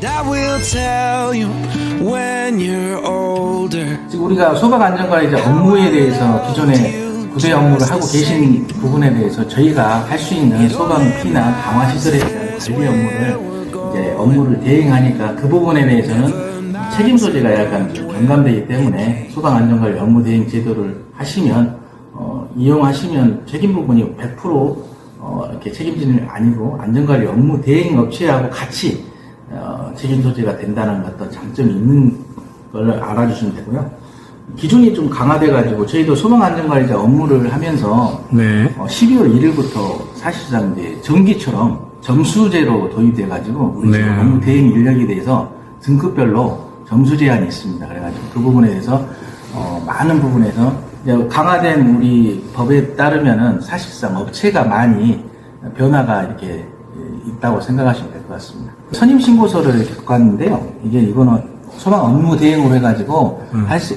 I will tell you when you're older. 지금 우리가 소방안전관리자 업무에 대해서 기존에 부대 업무를 하고 계신 부분에 대해서 저희가 할 수 있는 소방 피나 방화 시설에 대한 관리 업무를 대행하니까 그 부분에 대해서는 책임 소재가 약간 경감되기 때문에 소방안전관리 업무 대행 제도를 하시면 이용하시면 책임 부분이 100% 이렇게 책임지는 아니고 안전관리 업무 대행 업체하고 같이 책임 소재가 된다는 어떤 장점이 있는 걸 알아주시면 되고요. 기준이 좀 강화돼가지고 저희도 소방안전관리자 업무를 하면서 12월 1일부터 사실상 이제 전기처럼 점수제로 도입돼가지고 우리 지금 업무 대행 인력에 대해서 등급별로 점수 제한이 있습니다. 그래가지고 그 부분에 대해서 많은 부분에서 이제 강화된 우리 법에 따르면은 사실상 업체가 많이 변화가 이렇게 있다고 생각하시면 될 것 같습니다. 선임 신고서를 이렇게 갖고 왔는데요. 이거는 소방 업무 대행으로 해가지고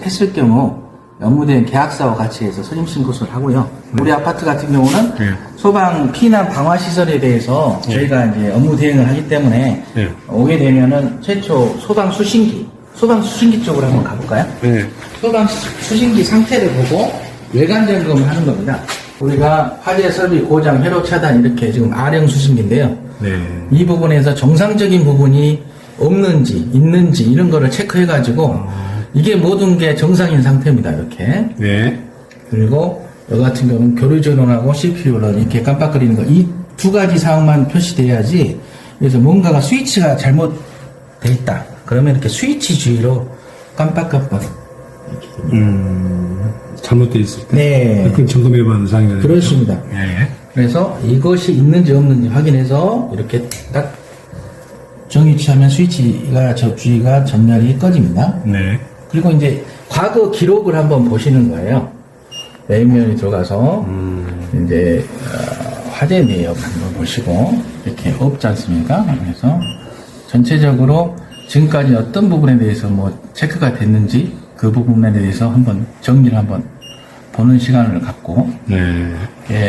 했을 경우 업무 대행 계약사와 같이 해서 선임 신고서를 하고요. 우리 아파트 같은 경우는 소방 피난 방화 시설에 대해서 저희가 이제 업무 대행을 하기 때문에 오게 되면은 최초 소방 수신기 쪽으로 한번 가볼까요? 소방 수신기 상태를 보고 외관 점검을 하는 겁니다. 우리가 화재 설비 고장 회로 차단 이렇게 지금 R형 수신기인데요. 이 부분에서 정상적인 부분이 없는지 있는지 이런 거를 체크해가지고 이게 모든 게 정상인 상태입니다. 이렇게. 그리고 이 같은 경우는 교류 전원하고 CPU는 이렇게 깜빡거리는 거 이 두 가지 사항만 표시돼야지. 그래서 뭔가가 스위치가 잘못돼 있다. 그러면 이렇게 스위치 주의로 깜빡깜빡 이렇게 됩니다. 잘못되어 있을 때? 네. 그럼 점검해보는 상황이 그렇습니다. 그래서 이것이 있는지 없는지 확인해서 이렇게 딱 정위치하면 스위치가 주의가 전멸이 꺼집니다. 그리고 이제 과거 기록을 한번 보시는 거예요. 메인면에 들어가서 이제 화재 내역 한번 보시고 이렇게 없지 않습니까? 그래서 전체적으로 지금까지 어떤 부분에 대해서 뭐 체크가 됐는지 그 부분에 대해서 한번 정리를 한번 보는 시간을 갖고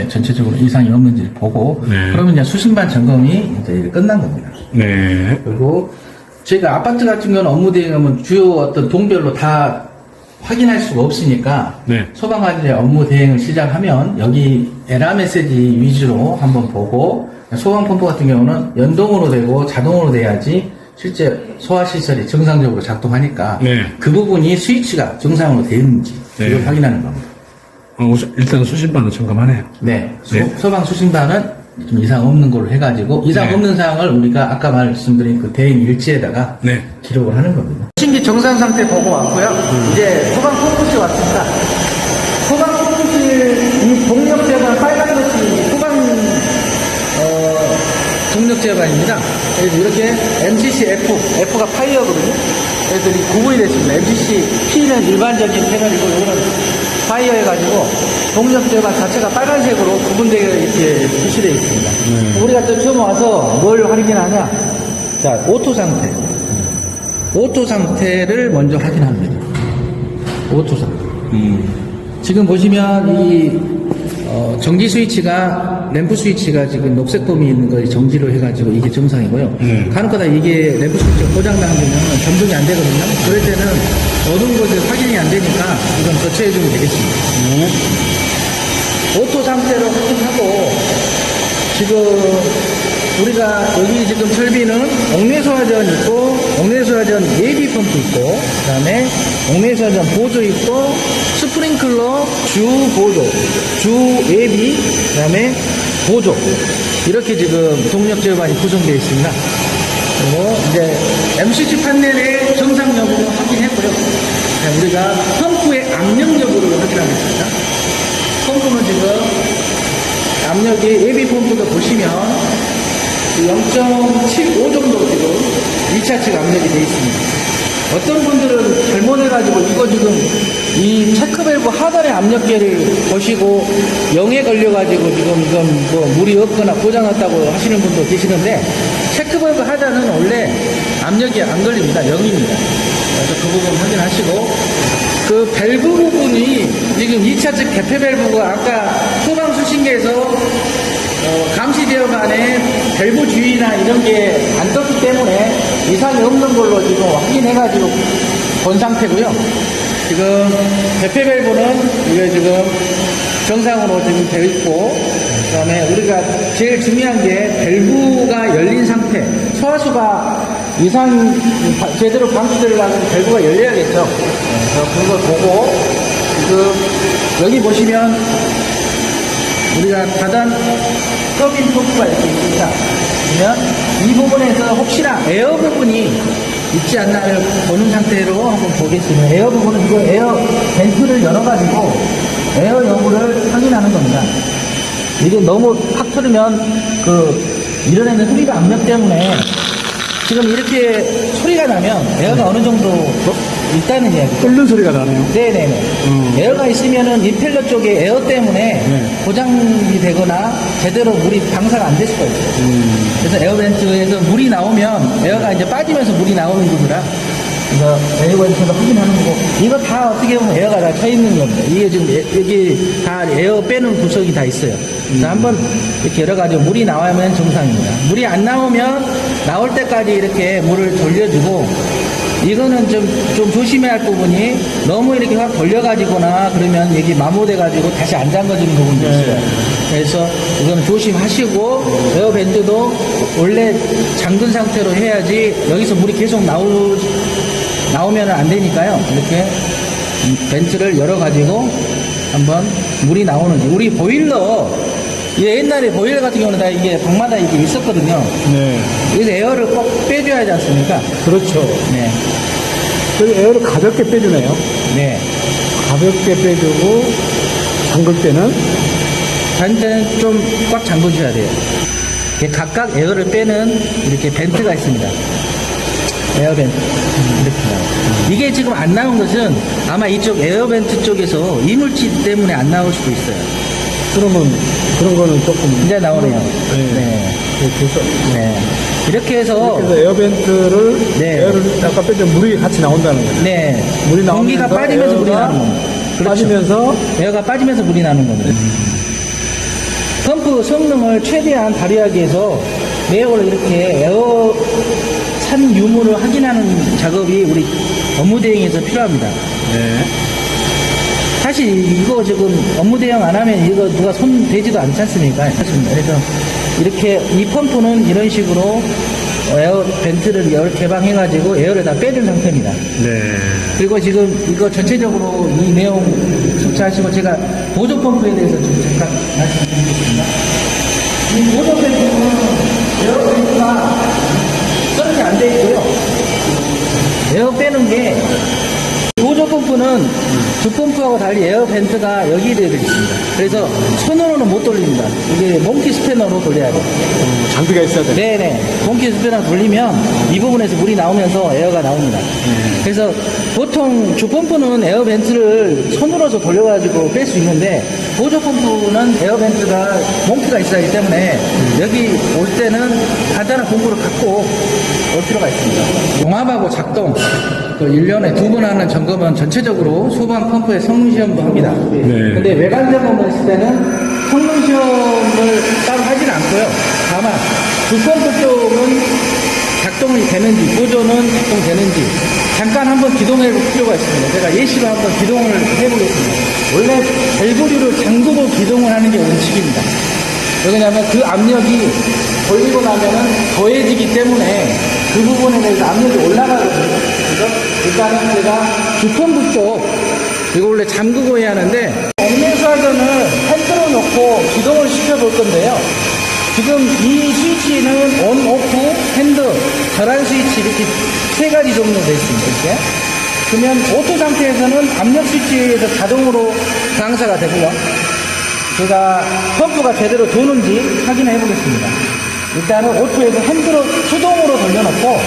전체적으로 이상이 없는지 보고 그러면 이제 수신반 점검이 이제 끝난 겁니다. 그리고 저희가 아파트 같은 경우는 업무 대행하면 주요 어떤 동별로 다 확인할 수가 없으니까 소방관리자 업무 대행을 시작하면 여기 에러 메시지 위주로 한번 보고 소방펌프 같은 경우는 연동으로 되고 자동으로 돼야지 실제 소화시설이 정상적으로 작동하니까 그 부분이 스위치가 정상으로 되어 있는지 이걸 확인하는 겁니다. 일단 수신반은 점검하네요. 소방 수신반은 좀 이상 없는 걸로 해가지고 이상 없는 사항을 우리가 아까 말씀드린 그 대행 일지에다가 기록을 하는 겁니다. 수신기 정상 상태 보고 왔고요. 이제 소방 펌프실 왔습니다. 소방 펌프실 이 동력 제반 빨간 것이 소방 동력 제반입니다. 그래서 이렇게 MCC F가 파이어거든요. 그래서 이 구분이 됐습니다. MCC P는 일반적인 패널이고 이거는 파이어 해가지고 동력 제반 자체가 빨간색으로 구분되게 이렇게 표시되어 있습니다. 우리가 또 처음 와서 뭘 확인하냐? 자, 오토 상태. 오토 상태를 먼저 확인합니다. 오토 상태. 지금 보시면 이 정지 스위치가 램프 스위치가 지금 녹색 범위 있는 거 정지로 해가지고 이게 정상이고요. 간혹가다 이게 램프 스위치가 고장나면 점등이 안 되거든요. 그럴 때는 어두운 곳에 확인이 안 되니까 이건 교체해주면 되겠습니다. 오토 상태로 확인하고 지금 우리가 여기 지금 설비는 옥내소화전 있고 옥내소화전 예비 펌프 있고 그 다음에 옥내소화전 보조 있고 스프링클러 주 보조 주 예비 그 다음에 보조 이렇게 지금 동력 제반이 구성되어 있습니다. 그리고 이제 MCC 판넬의 정상 여부를 확인했고요. 자, 우리가 펌프의 압력 여부를 확인하겠습니다. 펌프는 지금 압력이 예비 펌프도 보시면 0.75 정도 지금 1차 측 압력이 되어 있습니다. 어떤 분들은 잘못해가지고 이거 지금 이 체크밸브 하단의 압력계를 보시고 0에 걸려가지고 지금 이건 뭐 물이 없거나 고장났다고 하시는 분도 계시는데 체크밸브 하단은 원래 압력이 안 걸립니다. 0입니다. 그래서 그 부분 확인하시고 그 밸브 부분이 지금 2차측 개폐 밸브가 아까 소방 수신기에서 감시되어간에 밸브 주위나 이런 게 안 떴기 때문에 이상이 없는 걸로 지금 확인해가지고 본 상태고요. 지금 개폐 밸브는 이게 지금 정상으로 지금 되어 있고, 그 다음에 우리가 제일 중요한 게 밸브가 열린 상태, 소화수가 이상 제대로 방치되려면 밸브가 열려야겠죠. 그래서 그걸 보고 지금 여기 보시면 우리가 다단 서빙 펌프가 이렇게 있습니다. 그러면 이 부분에서 혹시나 에어 부분이 있지 않나를 보는 상태로 한번 보겠습니다. 에어 부분은 이거 에어 벤트를 열어가지고 에어 여부를 확인하는 겁니다. 이게 너무 팍 틀으면 밀어내는 소리가 압력 때문에 지금 이렇게 소리가 나면 에어가 어느 정도 있다는 이야기. 끓는 소리가 나네요. 네네네. 에어가 있으면은 임펠러 쪽에 에어 때문에 고장이 되거나 제대로 물이 방사가 안 될 수가 있어요. 그래서 에어벤트에서 물이 나오면 에어가 이제 빠지면서 물이 나오는 겁니다. 그래서 에어벤트도 확인하는 거고, 이거 다 어떻게 보면 에어가 다 차 있는 겁니다. 이게 지금 여기 다 에어 빼는 구석이 다 있어요. 그래서 한번 이렇게 열어가지고 물이 나오면 정상입니다. 물이 안 나오면 나올 때까지 이렇게 물을 돌려주고, 이거는 좀 조심해야 할 부분이 너무 이렇게 확 돌려가지거나 그러면 여기 마모돼가지고 다시 안 잠궈지는 부분도 있어요. 그래서 이거는 조심하시고, 에어밴드도 원래 잠근 상태로 해야지 여기서 물이 계속 나오면 안 되니까요. 이렇게 벤트를 열어가지고 한번 물이 나오는지. 우리 보일러, 옛날에 보일러 같은 경우는 다 이게 방마다 이게 있었거든요. 네. 그래서 에어를 꼭 빼줘야 하지 않습니까? 그렇죠. 네. 그리고 에어를 가볍게 빼주네요. 네. 가볍게 빼주고, 잠글 때는 벤트는 좀 꽉 잠궈줘야 돼요. 이렇게 각각 에어를 빼는 이렇게 벤트가 있습니다. 에어벤트. 이렇게 나와요. 이게 지금 안 나온 것은 아마 이쪽 에어벤트 쪽에서 이물질 때문에 안 나올 수도 있어요. 그러면 그런 거는 조금 이제 나오네요. 네. 네. 그래서 네. 이렇게 해서 에어벤트를 네. 에어를 아까 빼면 물이 같이 나온다는 거예요. 네. 물이 공기가 나오면서 빠지면서 물이 에어가 나는 겁니다. 그렇죠. 빠지면서 에어가 빠지면서 물이 나는 겁니다. 펌프 성능을 최대한 발휘하기 위해서 매월 이렇게 에어 찬 유무를 확인하는 작업이 우리 업무 대행에서 필요합니다. 네. 사실 이거 지금 업무 대행 안 하면 이거 누가 손 대지도 않지 않습니까? 그래서 이렇게 이 펌프는 이런 식으로 에어 벤트를 열 개방해가지고 에어를 다 빼준 상태입니다. 네. 그리고 지금 이거 전체적으로 이 내용 숙지하시고 제가 보조 펌프에 대해서 좀 잠깐 말씀드리겠습니다. 이 보조 펌프는 에어 벤트가 썰이 안 돼 있고요. 에어 빼는 게 보조 펌프는 주 펌프하고 달리 에어 벤트가 여기에 되어 있습니다. 그래서 손으로는 못 돌립니다. 이게 몽키 스패너로 돌려야 돼요. 장비가 있어야 돼. 네네. 몽키 스패너 돌리면 이 부분에서 물이 나오면서 에어가 나옵니다. 그래서 보통 주 펌프는 에어 벤트를 손으로서 돌려가지고 뺄 수 있는데, 보조 펌프는 에어 벤트가 몽키가 있어야 하기 때문에 여기 올 때는 간단한 공구를 갖고 올 필요가 있습니다. 용압하고 작동, 1년에 2번 하는 점검은 전체적으로 소방 펌프의 성능 시험도 합니다. 네. 근데 외관 점검을 했을 때는 성능 시험을 따로 하진 않고요. 다만 주 펌프 쪽은 작동이 되는지, 보조는 작동되는지 잠깐 한번 기동해 볼 필요가 있습니다. 제가 예시로 한번 기동을 해보겠습니다. 원래 밸브류를 잠그고 기동을 하는 게 원칙입니다. 왜냐하면 그 압력이 돌리고 나면은 더해지기 때문에 그 부분에 대해서 압력이 올라가거든요. 그래서 일단은 제가 주펌프 쪽, 이거 원래 잠그고 해야 하는데, 액면수화전을 핸들로 놓고 기동을 시켜볼 건데요. 지금 이 스위치는 온, 오프, 핸드, 절한 스위치 이렇게 세 가지 종류로 되어 있습니다. 이렇게. 그러면 오토 상태에서는 압력 스위치에서 자동으로 방사가 되고요. 제가 펌프가 제대로 도는지 확인해 보겠습니다. 일단은 오토에서 핸드로 수동으로 돌려놓고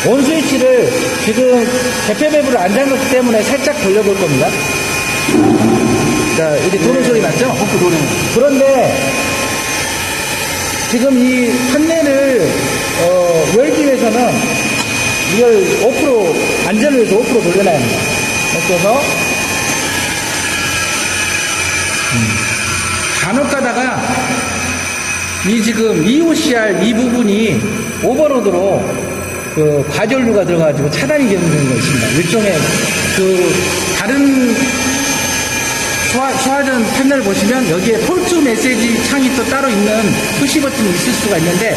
온 스위치를 지금 개폐 밸브를 안 잠갔기 때문에 살짝 돌려볼 겁니다. 자, 이렇게 도는 소리 났죠? 펌프 도는. 그런데 지금 이 판넬을 열기 위해서는 이걸 5% 안전을 위해서 5% 돌려놔야 합니다. 그래서 간혹 가다가 이 지금 EOCR 이 부분이 오버로드로 그 과전류가 들어가지고 차단이 되는 경우가 있습니다. 일종의 그 다른 수화전 패널 보시면 여기에 폴트 메시지 창이 또 따로 있는 푸시 버튼이 있을 수가 있는데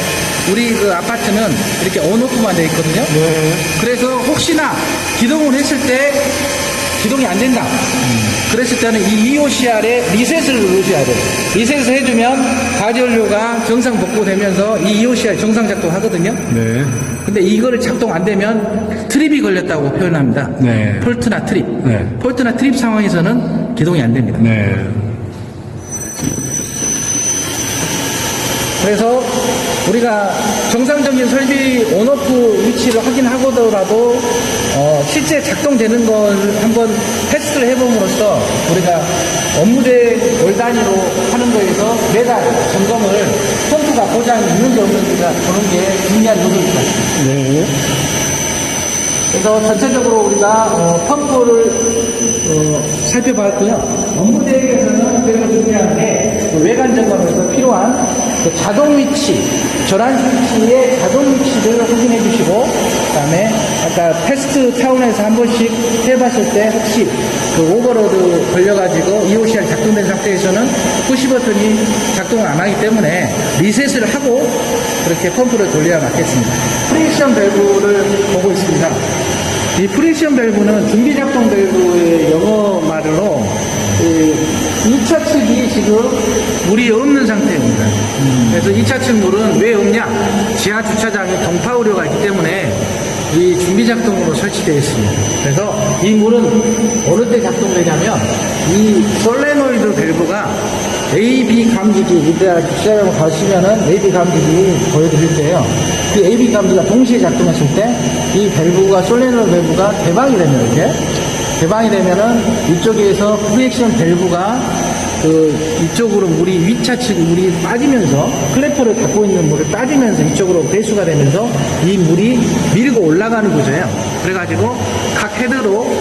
우리 그 아파트는 이렇게 온오프만 되어 있거든요. 그래서 혹시나 기동을 했을 때 기동이 안 된다. 그랬을 때는 이 EOCR에 리셋을 눌러줘야 돼요. 리셋을 해주면 과전류가 정상 복구되면서 이 EOCR 정상 작동하거든요. 네. 근데 이거를 작동 안 되면 트립이 걸렸다고 표현합니다. 네. 폴트나 트립. 네. 폴트나 트립 상황에서는 기동이 안 됩니다. 네. 그래서 우리가 정상적인 설비 온오프 위치를 확인하고더라도 실제 작동되는 걸 한번 테스트를 해봄으로써 우리가 업무대 월 단위로 하는 거에서 매달 점검을 펌프가 고장이 있는지 없는지가 보는 게 중요한 요소일 것 같습니다. 네. 그래서 전체적으로 우리가 펌프를 살펴봤고요. 업무대에서는 제가 중요한 게 외관 점검에서 필요한 그 자동 위치, 전환 스위치의 자동 위치를 확인해 주시고, 그 다음에 아까 테스트 차원에서 한 번씩 해봤을 때 혹시 그 오버로드 걸려가지고 EOCR 작동된 상태에서는 푸시 버튼이 작동을 안 하기 때문에 리셋을 하고 그렇게 펌프를 돌려야 맞겠습니다. 프레션 밸브를 보고 있습니다. 이 프레션 밸브는 준비 작동 밸브의 영어 말로 2차 측이 지금 물이 없는 상태입니다. 그래서 2차 측 물은 왜 없냐? 지하 주차장에 동파 우려가 있기 때문에 이 준비 작동으로 설치되어 있습니다. 그래서 이 물은 어느 때 작동되냐면 이 솔레노이드 밸브가 AB 감지기, 이따 주차장에 가시면은 AB 감지기 보여드릴 때요. 그 AB 감지기가 동시에 작동했을 때 이 밸브가 솔레노이드 밸브가 개방이 되면 이렇게 개방이 되면은 이쪽에서 프리액션 밸브가 이쪽으로 물이 위차측 물이 빠지면서 클래퍼를 닫고 있는 물을 빠지면서 이쪽으로 배수가 되면서 이 물이 밀고 올라가는 구조예요. 그래가지고 각 헤드로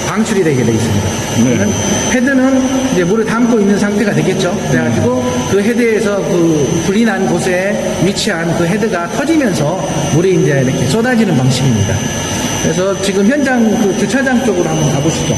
방출이 되게 되어 있습니다. 그러면 헤드는 이제 물을 담고 있는 상태가 되겠죠. 그래가지고 그 헤드에서 그 불이 난 곳에 위치한 그 헤드가 터지면서 물이 이제 이렇게 쏟아지는 방식입니다. 그래서 지금 현장 그 주차장 쪽으로 한번 가보시죠.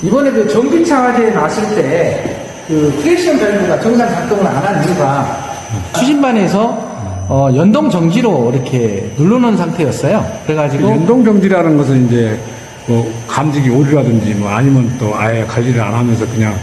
이번에 그 전기차 화재에 났을 때 그 프레션 밸브가 정상 작동을 안 한 이유가 추진반에서 연동 정지로 이렇게 누르는 상태였어요. 그래가지고 연동 정지라는 것은 이제 뭐 감지기 오류라든지 뭐 아니면 또 아예 관리를 안 하면서 그냥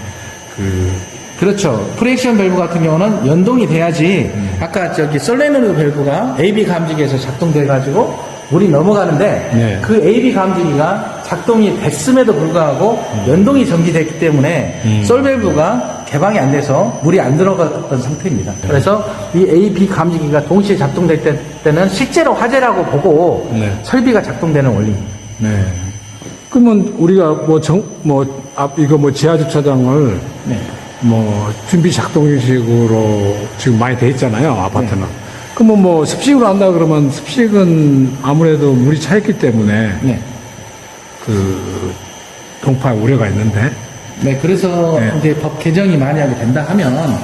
그렇죠. 프레션 밸브 같은 경우는 연동이 돼야지 아까 저기 솔레노이드 밸브가 AB 감지기에서 작동돼가지고 물이 넘어가는데 네. 그 AB 감지기가 작동이 됐음에도 불구하고 연동이 정지됐기 때문에 솔밸브가 개방이 안 돼서 물이 안 들어갔던 상태입니다. 그래서 이 AB 감지기가 동시에 작동될 때는 실제로 화재라고 보고 네. 설비가 작동되는 원리입니다. 네. 그러면 우리가 이거 지하 주차장을 네. 준비 작동식으로 지금 많이 돼 있잖아요, 아파트는. 네. 그러면 습식으로 한다 그러면 습식은 아무래도 물이 차 있기 때문에 네. 동파 우려가 있는데. 네, 그래서 네. 이제 법 개정이 만약에 된다 하면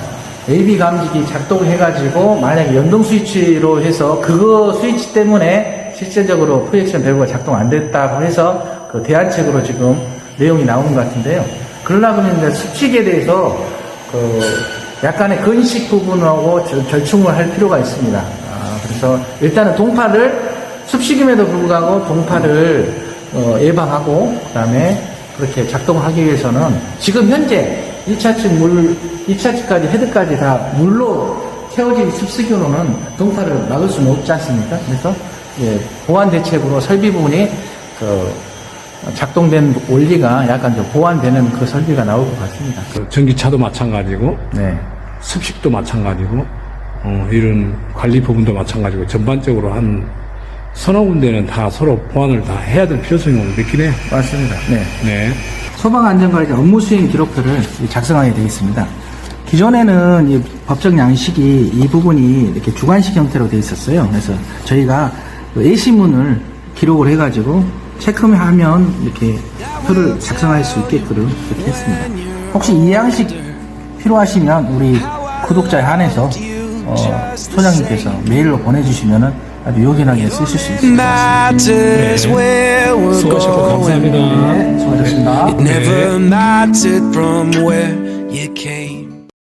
AB 감지기 작동을 해가지고 만약에 연동 스위치로 해서 그거 스위치 때문에 실제적으로 프로젝션 밸브가 작동 안 됐다고 해서 그 대안책으로 지금 내용이 나오는 것 같은데요. 그러려면 이제 습식에 대해서 약간의 건식 부분하고 절충을 할 필요가 있습니다. 그래서 일단은 동파를 습식임에도 불구하고 동파를 예방하고 그다음에 그렇게 작동하기 위해서는 지금 현재 2차측까지 헤드까지 다 물로 채워진 습식으로는 동파를 막을 수는 없지 않습니까? 그래서 보완 대책으로 설비 부분이 작동된 원리가 약간 좀 보완되는 그 설비가 나올 것 같습니다. 전기차도 마찬가지고, 네. 습식도 마찬가지고, 이런 관리 부분도 마찬가지고, 전반적으로 한 서너 군데는 다 서로 보완을 다 해야 될 필요성이 느끼네. 맞습니다. 네. 네. 소방안전관리자 업무 수행 기록표를 작성하게 되어 있습니다. 기존에는 이 법적 양식이 이 부분이 이렇게 주관식 형태로 되어 있었어요. 그래서 저희가 예시문을 기록을 해가지고 체크하면 이렇게 표를 작성할 수 있게끔 그렇게 했습니다. 혹시 이 양식 필요하시면 우리 구독자에 한해서 소장님께서 메일로 보내주시면 아주 요긴하게 쓰실 수 있을 것 같습니다. matters where we're 수고하셨고 going. 감사합니다. 네, 수고하셨습니다. It never mattered from where you came.